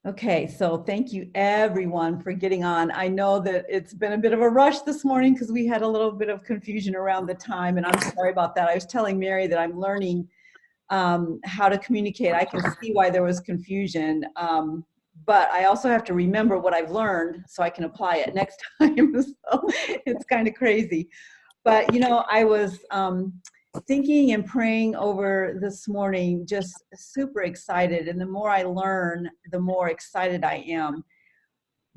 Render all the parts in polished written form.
Okay, so thank you everyone for getting on. I know that it's been a bit of a rush this morning because we had a little bit of confusion around the time, and I'm sorry about that. I was telling Mary that I'm learning how to communicate. I can see why there was confusion, but I also have to remember what I've learned so I can apply it next time. So it's kind of crazy. But, I was thinking and praying over this morning, just super excited. And the more I learn, the more excited I am.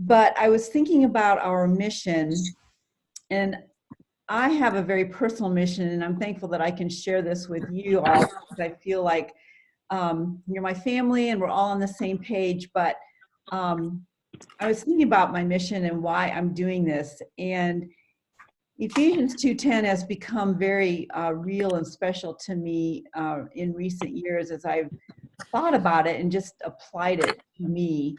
But I was thinking about our mission, and I have a very personal mission, and I'm thankful that I can share this with you all because I feel like you're my family and we're all on the same page. But I was thinking about my mission and why I'm doing this. And Ephesians 2:10 has become very real and special to me in recent years as I've thought about it and just applied it to me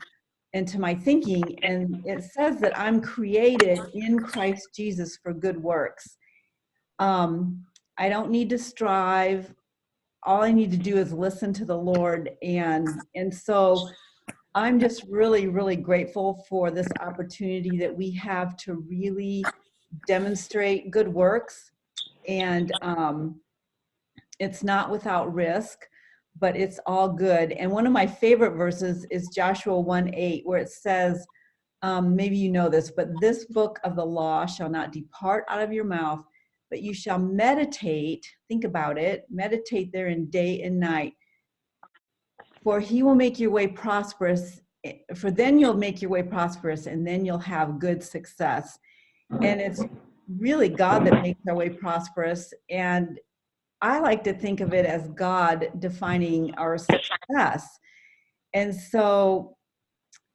and to my thinking. And it says that I'm created in Christ Jesus for good works. I don't need to strive. All I need to do is listen to the Lord. And so I'm just really, really grateful for this opportunity that we have to really demonstrate good works. And it's not without risk, but it's all good. And one of my favorite verses is Joshua 1:8, where it says, maybe you know this, but this book of the law shall not depart out of your mouth, but you shall meditate, think about it, meditate therein day and night. For he will make your way prosperous, for then you'll make your way prosperous, and then you'll have good success. And it's really God that makes our way prosperous. And I like to think of it as God defining our success. And so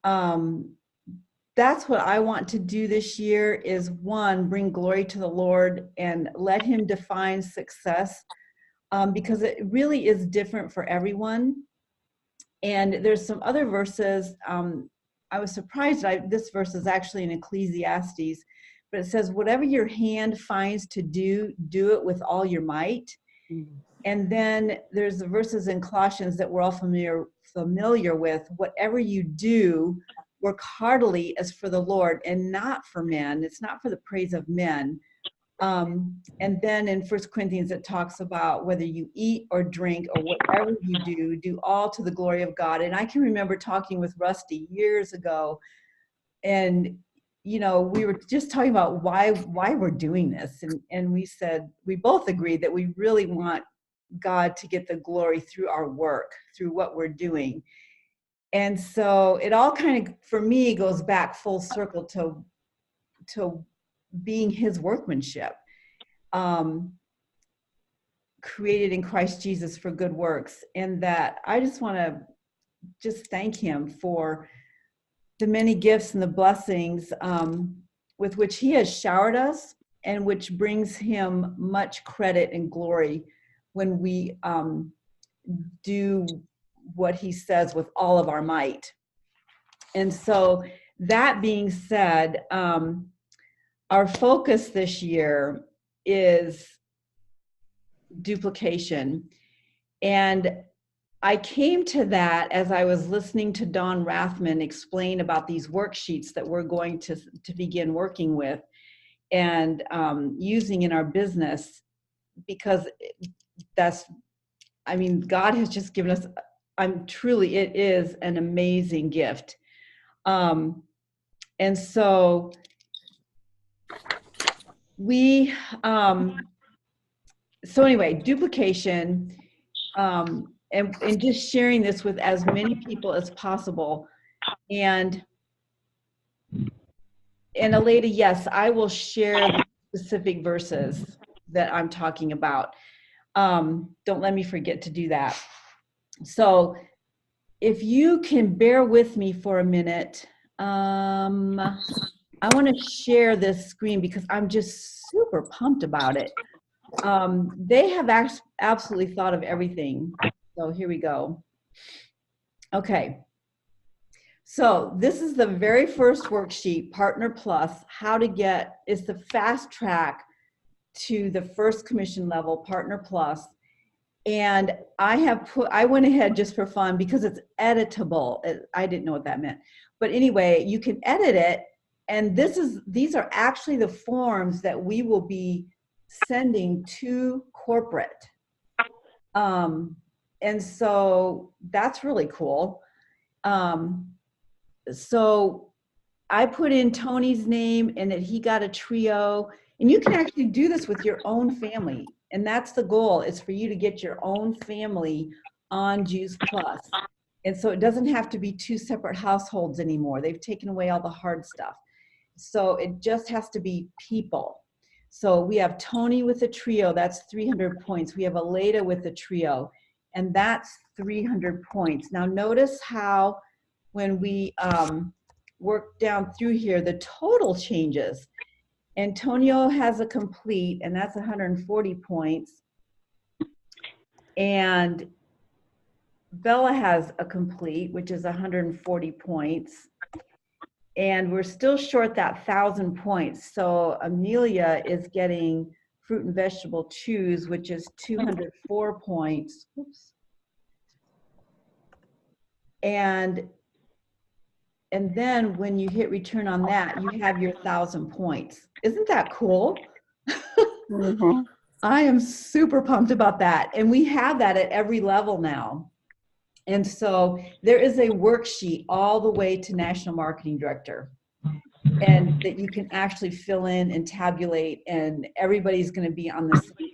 that's what I want to do this year is, one, bring glory to the Lord and let him define success, because it really is different for everyone. And there's some other verses. I was surprised. This verse is actually in Ecclesiastes, but it says, whatever your hand finds to do, do it with all your might. Mm-hmm. And then there's the verses in Colossians that we're all familiar with. Whatever you do, work heartily as for the Lord and not for men. It's not for the praise of men. And then in 1 Corinthians, it talks about whether you eat or drink or whatever you do, do all to the glory of God. And I can remember talking with Rusty years ago, and we were just talking about why we're doing this. And we said, we both agreed that we really want God to get the glory through our work, through what we're doing. And so it all kind of, for me, goes back full circle to being his workmanship, created in Christ Jesus for good works. And that I just want to just thank him for the many gifts and the blessings with which he has showered us, and which brings him much credit and glory when we do what he says with all of our might. And so that being said, our focus this year is duplication. And I came to that as I was listening to Don Rathman explain about these worksheets that we're going to begin working with and using in our business, because God has just given us, it is an amazing gift. And so anyway, duplication, and just sharing this with as many people as possible. And Aleda, yes, I will share the specific verses that I'm talking about. Don't let me forget to do that. So if you can bear with me for a minute, I want to share this screen because I'm just super pumped about it. They have absolutely thought of everything. So here we go. Okay. So this is the very first worksheet, Partner Plus, it's the fast track to the first commission level, Partner Plus. And I went ahead just for fun because it's editable. I didn't know what that meant. But anyway, you can edit it. And these are actually the forms that we will be sending to corporate. And so that's really cool. So I put in Tony's name and that he got a trio. And you can actually do this with your own family. And that's the goal, is for you to get your own family on Juice Plus. And so it doesn't have to be two separate households anymore. They've taken away all the hard stuff. So it just has to be people. So we have Tony with a trio, that's 300 points. We have Aleda with a trio, and that's 300 points. Now notice how when we work down through here, the total changes. Antonio has a complete, and that's 140 points. And Bella has a complete, which is 140 points. And we're still short that 1,000 points. So Amelia is getting fruit and vegetable chews, which is 204 points. Oops. And then when you hit return on that, you have your 1,000 points. Isn't that cool? Mm-hmm. I am super pumped about that. And we have that at every level now. And so there is a worksheet all the way to National Marketing Director, and that you can actually fill in and tabulate, and everybody's going to be on the same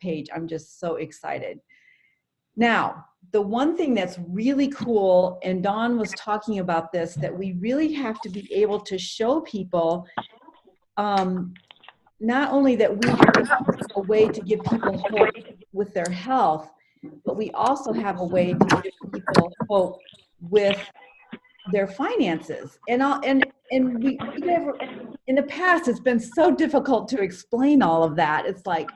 page. I'm just so excited. Now, the one thing that's really cool, and Dawn was talking about this, that we really have to be able to show people, not only that we have a way to give people hope with their health, but we also have a way to give people hope with their finances. And we never, in the past, it's been so difficult to explain all of that. It's like,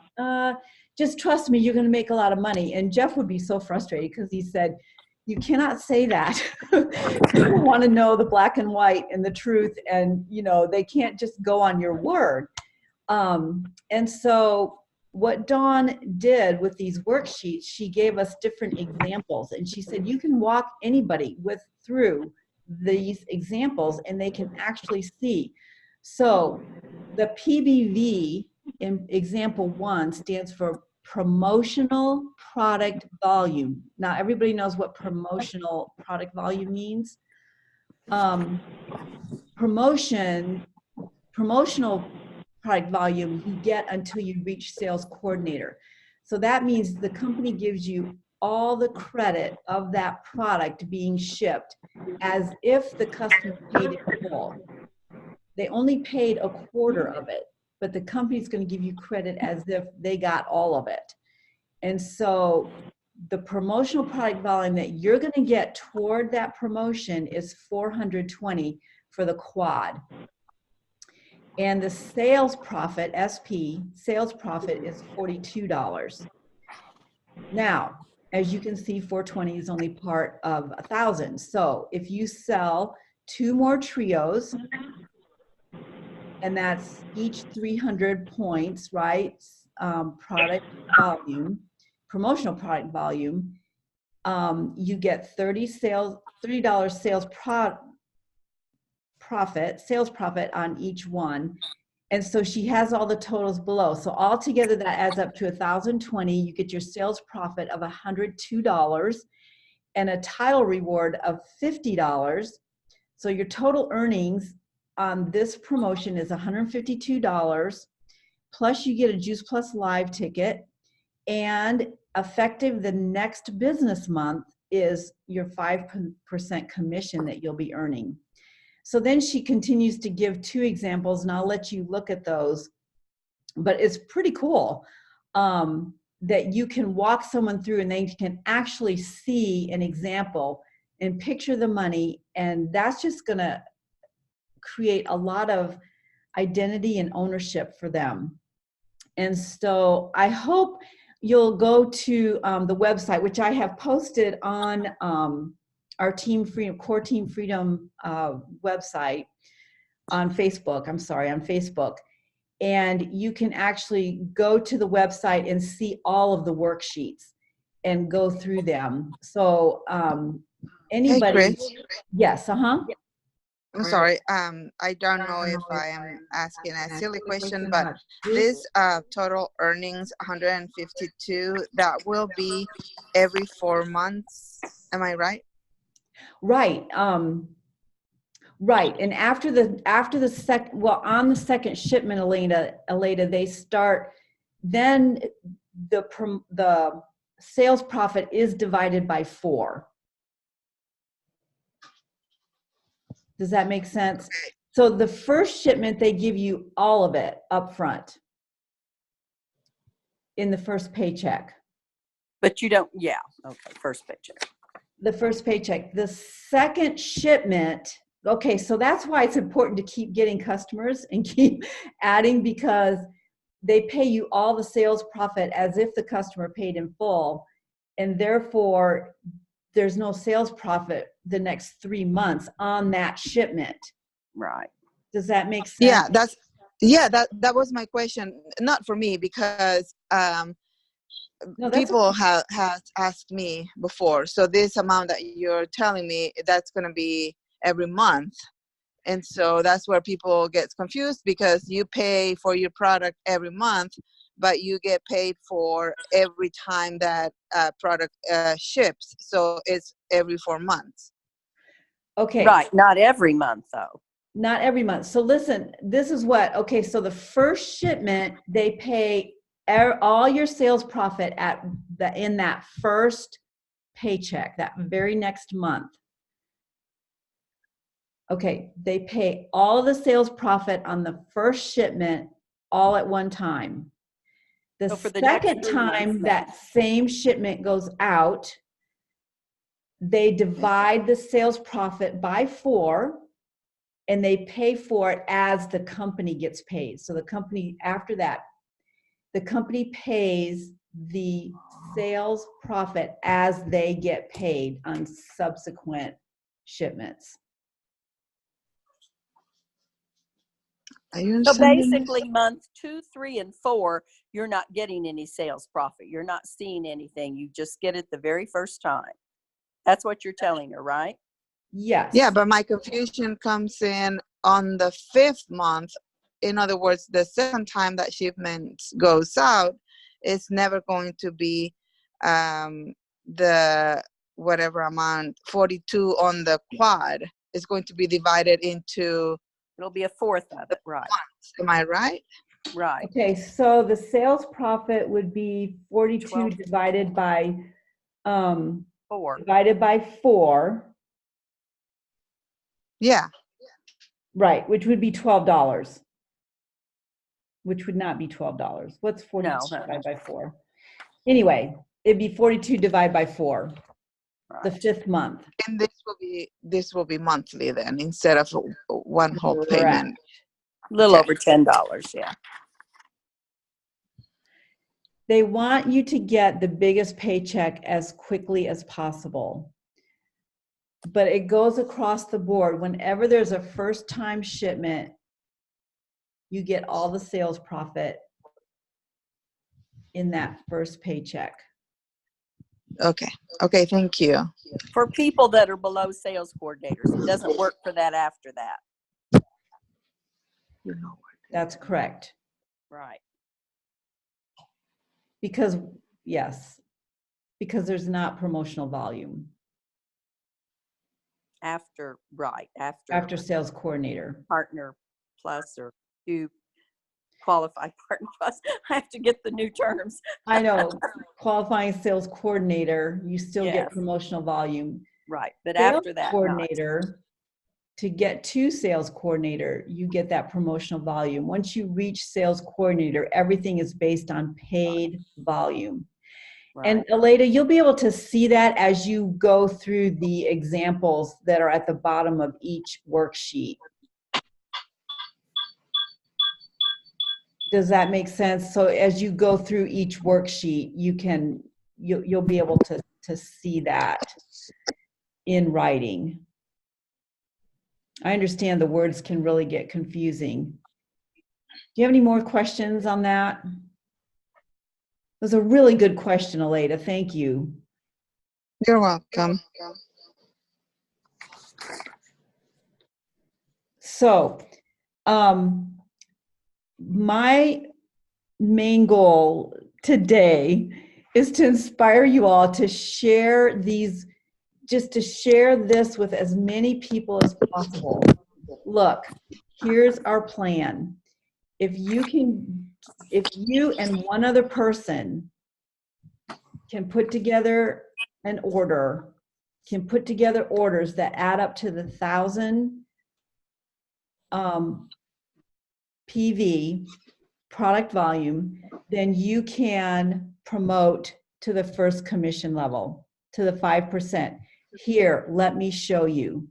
just trust me, you're going to make a lot of money. And Jeff would be so frustrated because he said, you cannot say that. People want to know the black and white and the truth, and they can't just go on your word. And so what Dawn did with these worksheets, she gave us different examples, and she said you can walk anybody through these examples and they can actually see. So the PBV in example 1 stands for promotional product volume. Now everybody knows what promotional product volume means. Promotional product volume you get until you reach sales coordinator. So that means the company gives you all the credit of that product being shipped as if the customer paid in full. They only paid a quarter of it, but the company's going to give you credit as if they got all of it. And so the promotional product volume that you're going to get toward that promotion is 420 for the quad. And the sales profit, SP, sales profit is $42. Now, as you can see, 420 is only part of 1,000. So if you sell 2 more trios, and that's each 300 points, right? Product volume, promotional product volume, you get $30 sales profit on each one. And so she has all the totals below. So altogether that adds up to 1,020. You get your sales profit of $102 and a title reward of $50. So your total earnings on this promotion is $152, plus you get a Juice Plus Live ticket, and effective the next business month is your 5% commission that you'll be earning. So then she continues to give 2 examples, and I'll let you look at those. But it's pretty cool that you can walk someone through and they can actually see an example and picture the money, and that's just going to create a lot of identity and ownership for them. And so I hope you'll go to the website, which I have posted on our Core Team Freedom website on Facebook. I'm sorry, on Facebook. And you can actually go to the website and see all of the worksheets. and go through them. So Hey, anybody, Chris. yes, I'm sorry. I don't know if I am asking a silly question, but this total earnings 152, that will be every 4 months. Am I right? right. Right, and after the second, well, on the second shipment, Elena, they start. Then the sales profit is divided by 4. Does that make sense? So the first shipment, they give you all of it up front in the first paycheck. But you don't, yeah, okay, first paycheck. The first paycheck. The second shipment, okay, so that's why it's important to keep getting customers and keep adding, because they pay you all the sales profit as if the customer paid in full, and therefore there's no sales profit the next 3 months on that shipment. Right. Does that make sense? Yeah, that was my question. Not for me, because No, people have asked me before. So this amount that you're telling me, that's going to be every month. And so that's where people get confused, because you pay for your product every month, but you get paid for every time that product ships. So it's every 4 months. okay. Right, not every month though. Not every month. So listen, this is what, okay, so the first shipment, they pay all your sales profit in that first paycheck, that very next month. Okay, they pay all the sales profit on the first shipment all at one time. The So for the second next 3 months, time that same shipment goes out, they divide the sales profit by 4, and they pay for it as the company gets paid. So the company, after that, the company pays the sales profit as they get paid on subsequent shipments. Are you so understanding? basically month 2, 3, and 4, you're not getting any sales profit. You're not seeing anything. You just get it the very first time. That's what you're telling her, right? Yes. Yeah, but my confusion comes in on the 5th month. In other words, the second time that shipment goes out, it's never going to be the whatever amount, 42 on the quad. It's going to be divided into It'll be a fourth of it, right? months. Am I right? Right. Okay, so the sales profit would be 42 12. divided by 4. 4. Yeah. Right, which would be $12. Which would not be $12. What's 42 No, divided by 4? Anyway, it'd be 42 divided by 4, the right. 5th month. And this will be monthly then, instead of one whole Correct. payment. A little Okay. over $10, yeah. They want you to get the biggest paycheck as quickly as possible. But it goes across the board. Whenever there's a first-time shipment, you get all the sales profit in that first paycheck. Okay. Okay, thank you. For people that are below sales coordinators, it doesn't work for that after that. That's correct. Right. Because, yes, because there's not promotional volume After after sales coordinator. partner plus or 2 qualified partner plus. I have to get the new terms. I know, qualifying sales coordinator, you still get Yes. promotional volume. Right, but Sales after that, not. coordinator, to get to sales coordinator, you get that promotional volume. Once you reach sales coordinator, everything is based on paid volume. Right. And Aleda, you'll be able to see that as you go through the examples that are at the bottom of each worksheet. Does that make sense? So as you go through each worksheet, you'll be able to see that in writing. I understand the words can really get confusing. Do you have any more questions on that? was a really good question, Aleda. Thank you. You're welcome. So, my main goal today is to inspire you all to share these, just to share this with as many people as possible. Look, here's our plan. If you and one other person can put together an order, can put together orders that add up to the 1,000 PV product volume, then you can promote to the first commission level, to the 5%. Here, let me show you.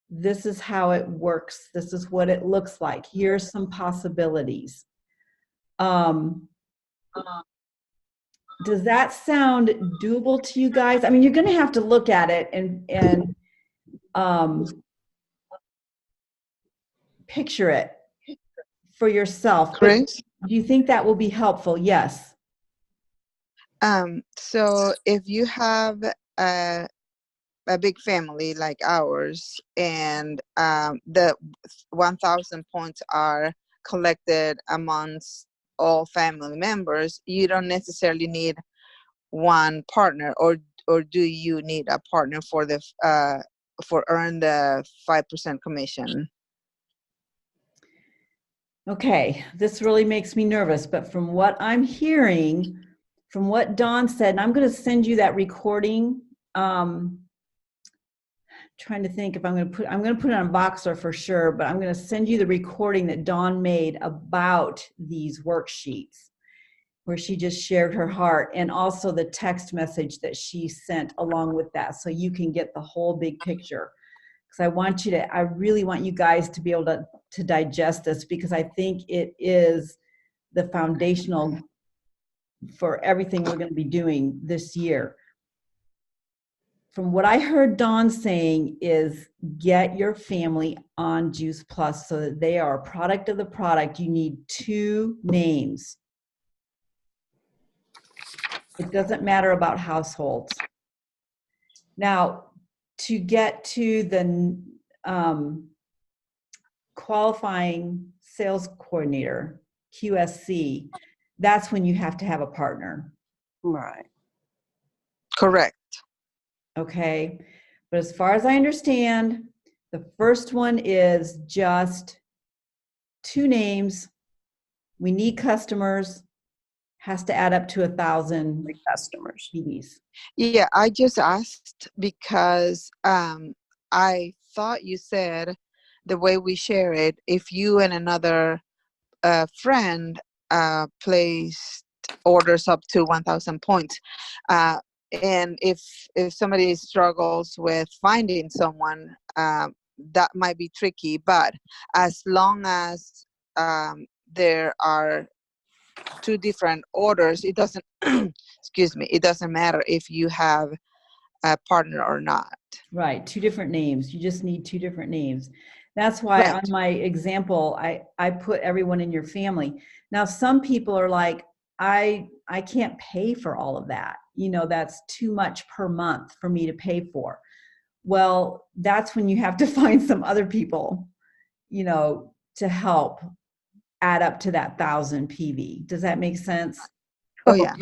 This is how it works. This is what it looks like. Here's some possibilities. Does that sound doable to you guys? I mean, you're going to have to look at it and picture it for yourself. Chris? Do you think that will be helpful? Yes. So if you have a big family like ours, and the 1,000 points are collected amongst all family members, you don't necessarily need one partner, or do you need a partner for the for earn the 5% commission? Okay, this really makes me nervous, but from what I'm hearing, from what Dawn said, and I'm going to send you that recording. Trying to think if I'm going to put it on Voxer for sure, but I'm going to send you the recording that Dawn made about these worksheets, where she just shared her heart, and also the text message that she sent along with that, so you can get the whole big picture. Because I really want you guys to be able to digest this, because I think it is the foundational for everything we're going to be doing this year. From what I heard Dawn saying is, get your family on Juice Plus so that they are a product of the product. You need 2 names. It doesn't matter about households. Now, to get to the qualifying sales coordinator, QSC, that's when you have to have a partner. Right. Correct. Okay. But as far as I understand, the first one is just 2 names. We need customers. Has to add up to 1,000 Customers. PVs. Yeah, I just asked because I thought you said the way we share it, if you and another friend placed orders up to 1,000 points, and if somebody struggles with finding someone, that might be tricky. But as long as there are 2 different orders, it doesn't excuse me, it doesn't matter if you have a partner or not. Right, 2 different names. You just need 2 different names. That's why Right. on my example, I put everyone in your family. Now, some people are like, I can't pay for all of that. That's too much per month for me to pay for. Well, that's when you have to find some other people, to help add up to that 1,000 PV. Does that make sense? Oh yeah.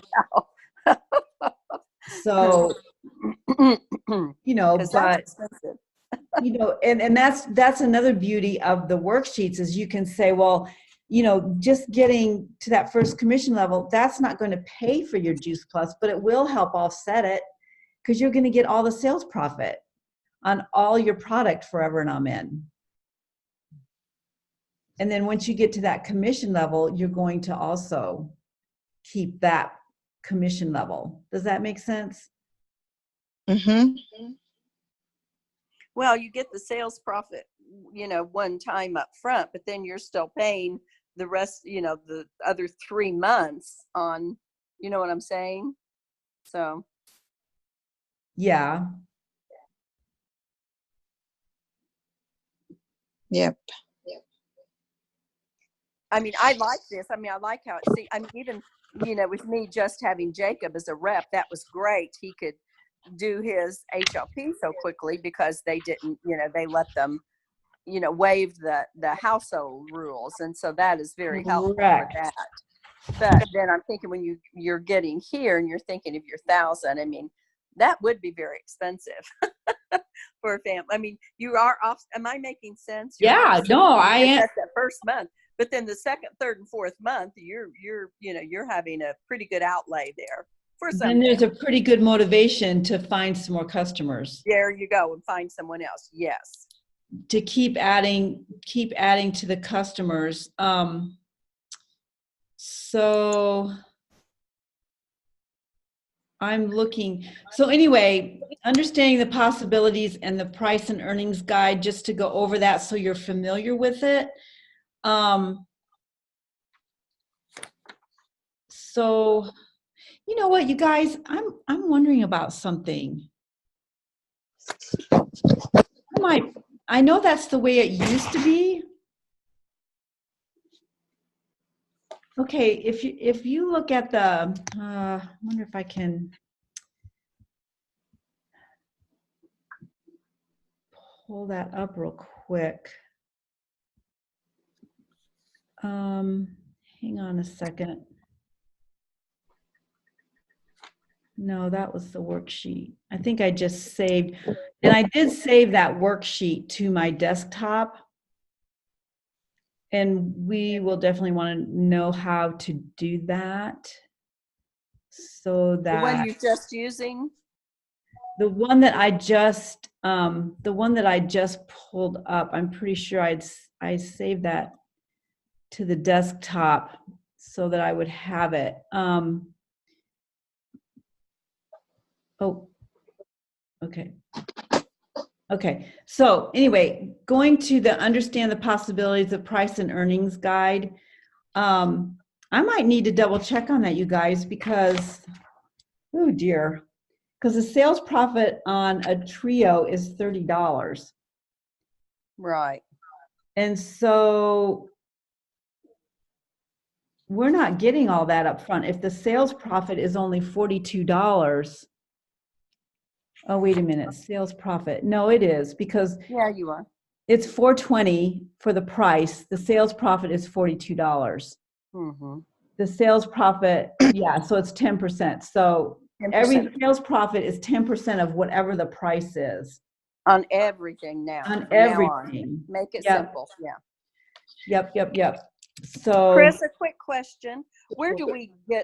So, Because but that's expensive. and that's another beauty of the worksheets, is you can say, well, just getting to that first commission level, that's not going to pay for your Juice Plus, but it will help offset it, because you're going to get all the sales profit on all your product forever and amen. And then once you get to that commission level, you're going to also keep that commission level. Does that make sense? Mm-hmm. Well, you get the sales profit, one time up front, but then you're still paying the rest, the other 3 months on, you know what I'm saying? So. Yeah. Yep. I mean, I like this. I mean, I like how it seems. I mean, even with me just having Jacob as a rep, that was great. He could do his HLP so quickly because they didn't, they let them, waive the household rules. And so that is very helpful for Correct. that. But then I'm thinking when you're getting here and you're thinking of your 1,000, I mean, that would be very expensive for a family. I mean, you are off. Am I making sense? You're Yeah, no, I am. That's that first month, but then the second, third, and fourth month, you're having a pretty good outlay there for some. Then there's a pretty good motivation to find some more customers. There you go, and find someone else. Yes. To keep adding to the customers. So I'm looking. So anyway, understanding the possibilities and the price and earnings guide, just to go over that so you're familiar with it. So you know what, you guys, I'm wondering about something. I know that's the way it used to be. Okay, if you look at the, I wonder if I can pull that up real quick. Hang on a second. No, that was the worksheet. I think I just saved, and I did save that worksheet to my desktop. And we will definitely want to know how to do that. So that the one you're just using, the one that I just pulled up, I'm pretty sure I saved that to the desktop so that I would have it. Oh, okay. Okay, so anyway, going to the understand the possibilities of price and earnings guide. I might need to double check on that, you guys, because, oh dear, because the sales profit on a trio is $30. right? And so we're not getting all that up front. If the sales profit is only $42, oh, wait a minute, sales profit. No, it is, because Yeah, you are. it's $420 for the price. The sales profit is $42. Mm-hmm. The sales profit, yeah, so it's 10%. So 10%. every sales profit is 10% of whatever the price is. On everything now. On from now on. everything. Make it Yep. simple. Yeah. Yep. So Chris, a quick question. Where do we get,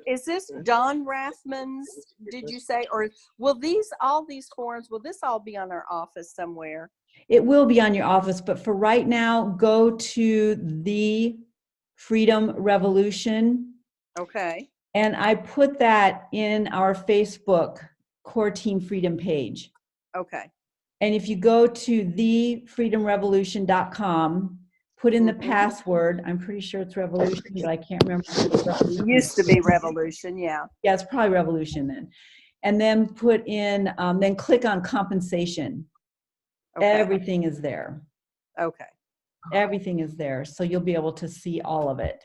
is this Don Rathman's, did you say, or will all these forms, will this all be on our office somewhere? it will be on your office, but for right now, go to the Freedom Revolution. Okay. And I put that in our Facebook Core Team Freedom page. Okay. And if you go to thefreedomrevolution.com, put in the password. I'm pretty sure it's Revolution, but I can't remember. It used to be Revolution, yeah. Yeah, it's probably Revolution then. And then put in, then click on compensation. Okay. Everything is there. Okay. Everything is there. So you'll be able to see all of it.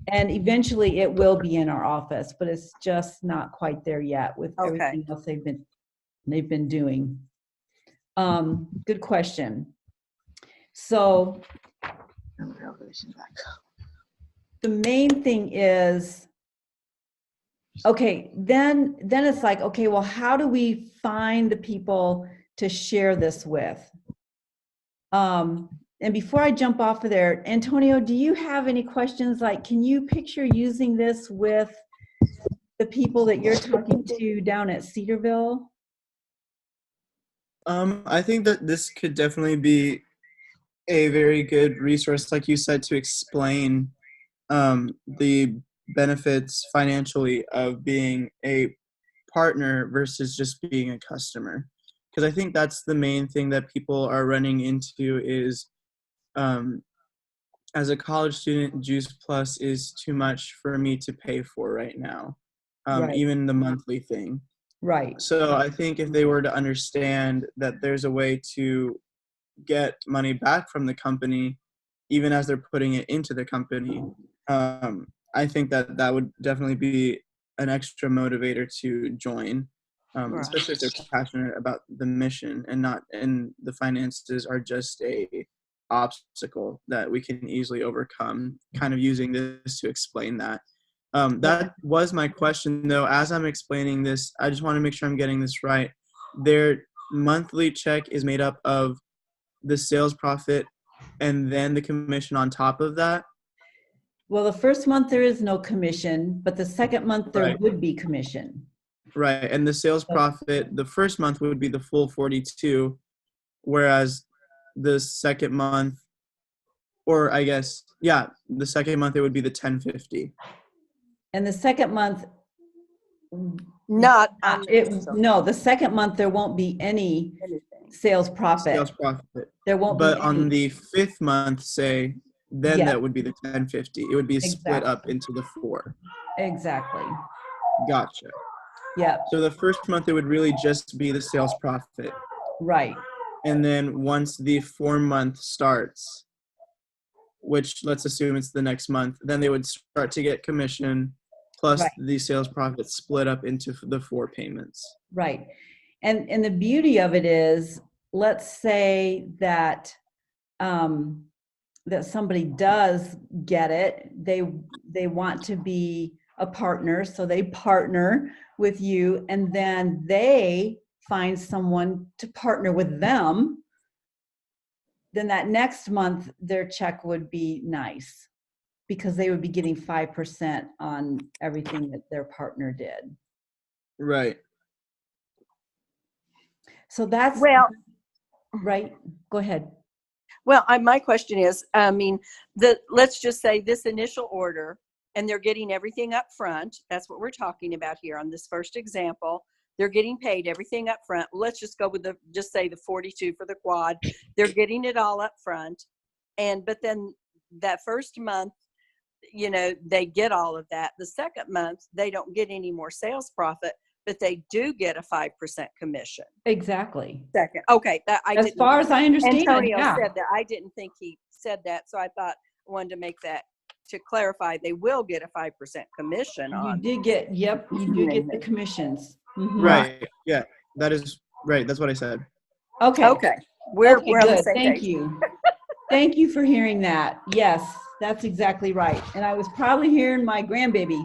And eventually it will be in our office, but it's just not quite there yet with everything else they've been doing. Good question. So the main thing is, okay, then it's like, okay, well, how do we find the people to share this with? And before I jump off of there, Antonio, do you have any questions? Like, can you picture using this with the people that you're talking to down at Cedarville? I think that this could definitely be a very good resource, like you said, to explain the benefits financially of being a partner versus just being a customer. Because I think that's the main thing that people are running into is, as a college student, Juice Plus is too much for me to pay for right now, Right. even the monthly thing. Right. So I think if they were to understand that there's a way to get money back from the company, even as they're putting it into the company, I think that that would definitely be an extra motivator to join, Right. especially if they're passionate about the mission and the finances are just a obstacle that we can easily overcome. Kind of using this to explain that. That was my question, though. As I'm explaining this, I just want to make sure I'm getting this right. Their monthly check is made up of the sales profit and then the commission on top of that. Well, the first month there is no commission, but the second month there Right. would be commission. Right. And the sales profit, the first month would be the full 42, whereas the second month, or I guess, yeah, the second month it would be the 1050. And the second month, Not on no, the second month there won't be any anything. sales profit. Sales profit. There won't But be on any. the fifth month, say, then Yeah. that would be the 1050. It would be split up Exactly. into the 4. Exactly. Gotcha. Yeah. So the first month it would really just be the sales profit. Right. And then once the 4-month starts, which let's assume it's the next month, then they would start to get commission plus Right. the sales profit split up into the 4 payments. Right. And the beauty of it is, let's say that that somebody does get it. They want to be a partner, so they partner with you, and then they find someone to partner with them. Then that next month their check would be nice because they would be getting 5% on everything that their partner did. Right. So that's Well, right. Go ahead. well, my question is, I mean, let's just say this initial order, and they're getting everything up front. That's what we're talking about here on this first example. They're getting paid everything up front. Let's just go with just say the 42 for the quad. They're getting it all up front. But then that first month, they get all of that. The second month, they don't get any more sales profit, but they do get a 5% commission. Exactly. Second. Okay. As far as I understand, Antonio yeah. said that. I didn't think he said that. So I wanted to make that, to clarify, they will get a 5% commission on. You did get, yep, you do get the commissions. Mhm. Right. Yeah, that is right. That's what I said. Okay. Okay. We're Okay, on the good. same Thank page. you. Thank you for hearing that. Yes, that's exactly right. And I was probably hearing my grandbaby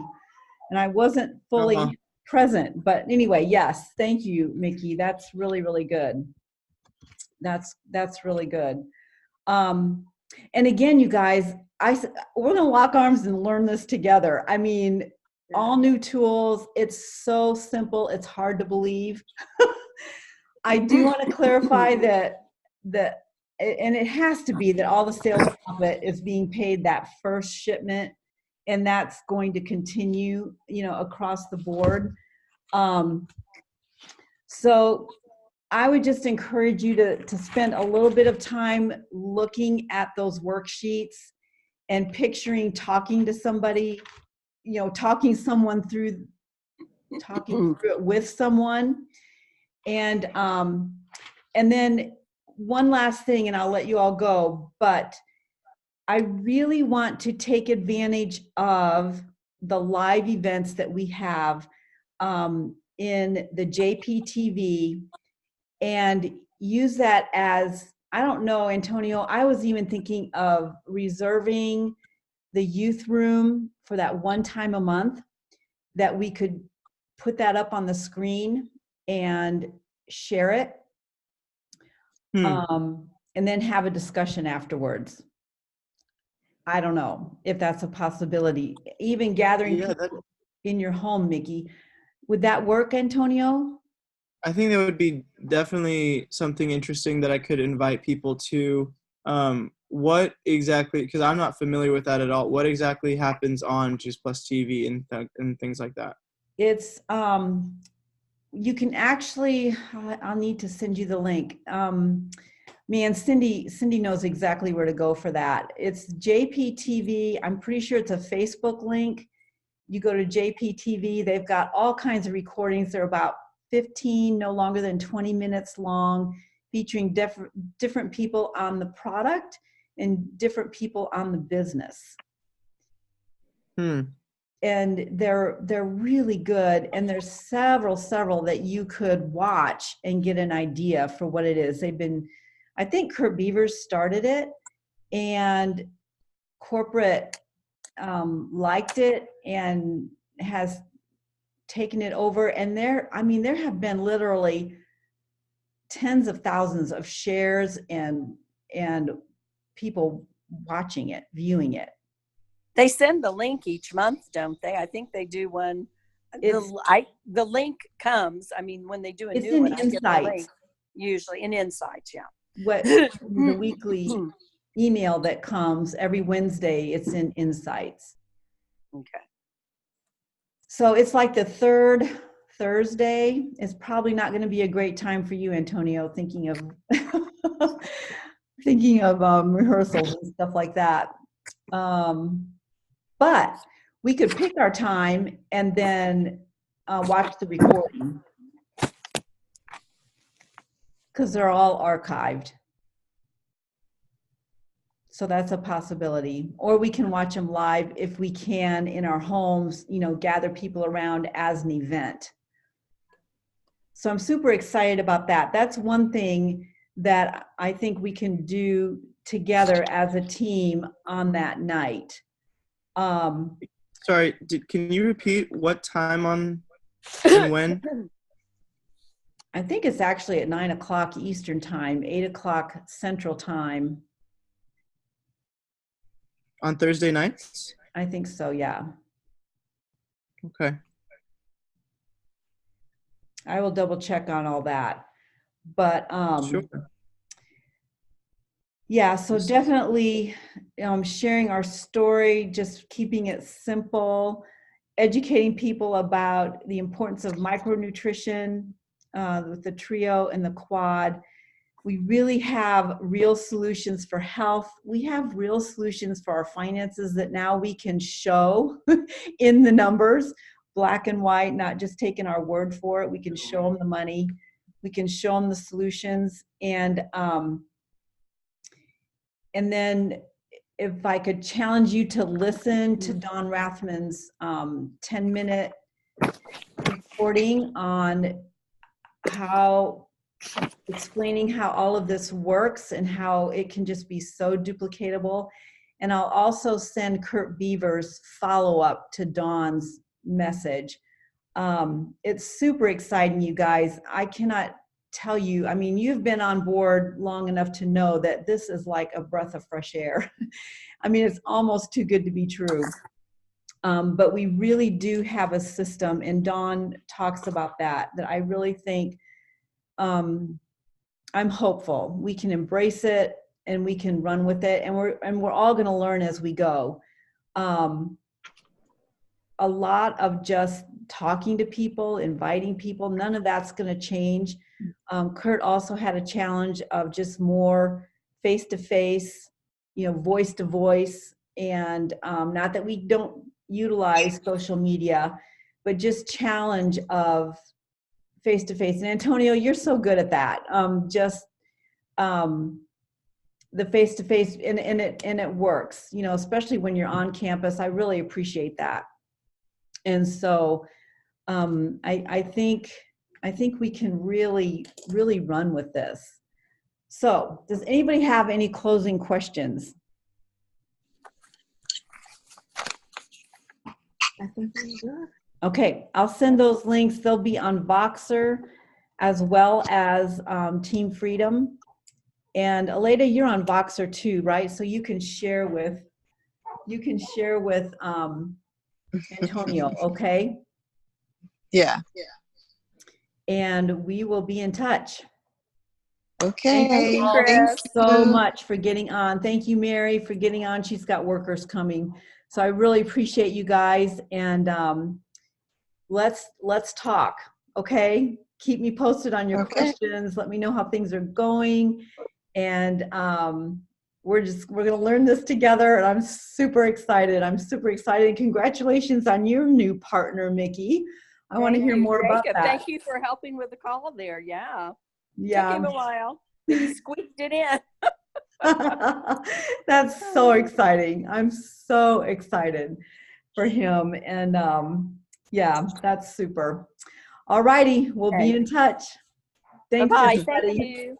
and I wasn't fully present, but anyway, yes, thank you, Mickey. That's really, really good. That's really good. And again, you guys, we're gonna lock arms and learn this together. I mean, all new tools. It's so simple. It's hard to believe. I do want to clarify that and it has to be that all the sales profit is being paid that first shipment, and that's going to continue, across the board. So I would just encourage you to spend a little bit of time looking at those worksheets and picturing talking to somebody, talking through it with someone. And then one last thing, and I'll let you all go, but I really want to take advantage of the live events that we have in the JPTV and use that as, I don't know, Antonio, I was even thinking of reserving the youth room for that one time a month, that we could put that up on the screen and share it. And then have a discussion afterwards. I don't know if that's a possibility. Even gathering people in your home, Mickey. Would that work, Antonio? I think that would be definitely something interesting that I could invite people to. What exactly, because I'm not familiar with that at all, what exactly happens on Juice Plus TV and things like that? It's, you can actually, I'll need to send you the link. Man, Cindy knows exactly where to go for that. It's JPTV. I'm pretty sure it's a Facebook link. You go to JPTV. They've got all kinds of recordings. They're about 15, no longer than 20 minutes long, featuring different people on the product and different people on the business. Hmm. And they're really good. And there's several that you could watch and get an idea for what it is. I think Kurt Beavers started it, and corporate liked it and has taken it over. And there have been literally tens of thousands of shares and people watching it, viewing it. They send the link each month, don't they? I think they do one. The link comes. I mean, when they do a It's new in one, I get the Insights. link. Usually in Insights, yeah. What the weekly email that comes every Wednesday, it's in Insights. Okay. So it's like the third Thursday. It's probably not going to be a great time for you, Antonio, thinking of rehearsals and stuff like that. But we could pick our time and then watch the recording, because they're all archived. So that's a possibility. Or we can watch them live if we can in our homes, gather people around as an event. So I'm super excited about that. That's one thing that I think we can do together as a team on that night. Sorry, can you repeat what time on and when? I think it's actually at 9:00 Eastern time, 8:00 Central time. On Thursday nights? I think so, yeah. Okay. I will double check on all that. But Sure. yeah, so definitely sharing our story, just keeping it simple, educating people about the importance of micronutrition with the trio and the quad. We really have real solutions for health. We have real solutions for our finances that now we can show in the numbers, black and white, not just taking our word for it. We can show them the money. We can show them the solutions. And then if I could challenge you to listen to Don Rathman's 10-minute recording on explaining how all of this works and how it can just be so duplicatable. And I'll also send Kurt Beavers' follow-up to Dawn's message. It's super exciting, you guys. I cannot tell you, you've been on board long enough to know that this is like a breath of fresh air. It's almost too good to be true. But we really do have a system, and Dawn talks about that I really think I'm hopeful we can embrace it and we can run with it, and we're all going to learn as we go. A lot of just talking to people, inviting people, none of that's going to change. Kurt also had a challenge of just more face-to-face, voice to voice, and not that we don't utilize social media, but just challenge of face-to-face. And Antonio, you're so good at that. The face-to-face, and it works, especially when you're on campus. I really appreciate that. And so I think we can really run with this. So does anybody have any closing questions? I think we're good. Okay, I'll send those links. They'll be on Voxer as well as Team Freedom. And Aleda, you're on Voxer too, right? So you can share with Antonio, okay? Yeah. And we will be in touch. Okay. Thank you, Chris. Chris, so much for getting on. Thank you, Mary, for getting on. She's got workers coming. So I really appreciate you guys. And let's talk, okay? Keep me posted on your questions. Let me know how things are going. And we're going to learn this together. And I'm super excited. And congratulations on your new partner, Mickey. I want to hear more about that. Thank you for helping with the call there. Yeah. Yeah. Took him a while. He squeaked it in. That's so exciting. I'm so excited. for him. And yeah, that's super. All righty, we'll be Okay. in touch. Thanks, Bye-bye. Thank everybody. you.